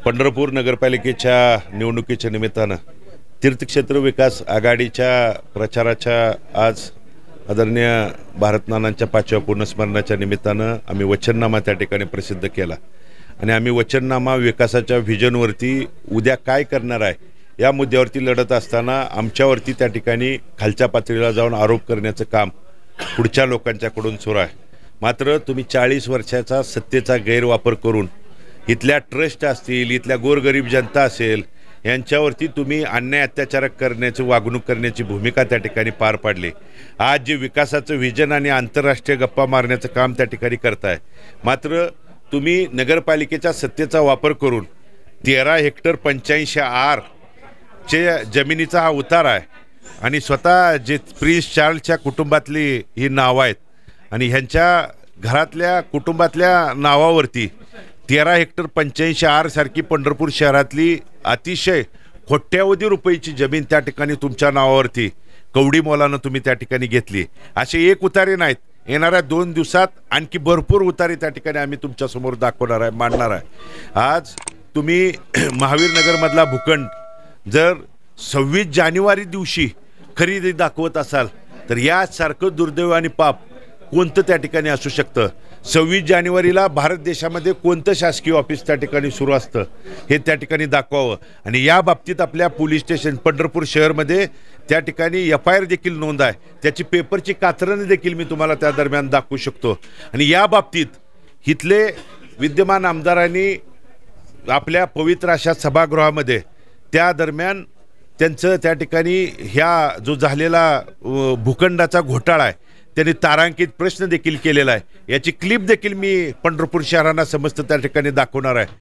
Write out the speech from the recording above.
पंढरपूर नगरपालिकेच्या निवडणुकीच्या निमित्तानं तीर्थक्षेत्र विकास आघाडीच्या प्रचाराच्या आज आदरणीय भारतनानांच्या 5व्या पूर्णस्मरणाच्या निमित्तानं आम्ही वचननामा त्या ठिकाणी प्रसिद्ध केला आणि आम्ही वचननामा विकासाच्या व्हिजनवरती उद्या काय करणार आहे या मुद्द्यावरती लढत असताना आमच्यावरती त्या ठिकाणी खालच्या पातळीला जाऊन आरोप करण्याचं काम पुढच्या लोकांच्याकडून सुरू आहे। मात्र तुम्ही 40 वर्षाचा सत्तेचा गैरवापर करून इथल्या ट्रस्ट असतील, इथल्या गोरगरीब जनता असेल, यांच्यावरती तुम्ही अन्याय अत्याचार करण्याची वागणूक करण्याची भूमिका त्या ठिकाणी पार पाडली। आज जे विकासाचं व्हिजन आणि आंतरराष्ट्रीय गप्पा मारण्याचं काम त्या ठिकाणी करताय, मात्र तुम्ही नगरपालिकेच्या सत्तेचा वापर करून 13 हेक्टर 85 आर चे जमिनीचा हा उतार आहे आणि स्वतः जे प्रिन्स चार्ल्सच्या कुटुंबातली ही नावं आहेत आणि ह्यांच्या घरातल्या कुटुंबातल्या नावावरती 13 हेक्टर 85 आर सारखी पंढरपूर शहरातली अतिशय कोट्यावधी रुपयाची जमीन त्या ठिकाणी तुमच्या नावावरती कवडी मोलानं तुम्ही त्या ठिकाणी घेतली। असे एक उतारे नाहीत, येणाऱ्या 2 दिवसात आणखी भरपूर उतारे त्या ठिकाणी आम्ही तुमच्यासमोर दाखवणार आहे, मांडणार आहे। आज तुम्ही महावीर नगरमधला भूखंड जर 26 जानेवारी दिवशी खरेदी दाखवत असाल तर यासारखं दुर्दैव आणि पाप कोणतं त्या ठिकाणी असू शकतं? 26 जानेवारीला भारत देशामध्ये कोणतं शासकीय ऑफिस त्या ठिकाणी सुरू असतं हे त्या ठिकाणी दाखवावं आणि या बाबतीत आपल्या पोलीस स्टेशन पंढरपूर शहरमध्ये त्या ठिकाणी FIR देखील नोंद आहे, त्याची पेपरची कात्रणं देखील मी तुम्हाला त्या दरम्यान दाखवू शकतो। आणि या बाबतीत इथले विद्यमान आमदारांनी आपल्या पवित्र अशा सभागृहामध्ये त्या दरम्यान त्यांचं त्या ठिकाणी ह्या जो झालेला भूखंडाचा घोटाळा आहे त्यांनी तारांकित प्रश्न देखील केलेला आहे, याची क्लिप देखील मी पंढरपूर शहरांना समस्त त्या ठिकाणी दाखवणार आहे।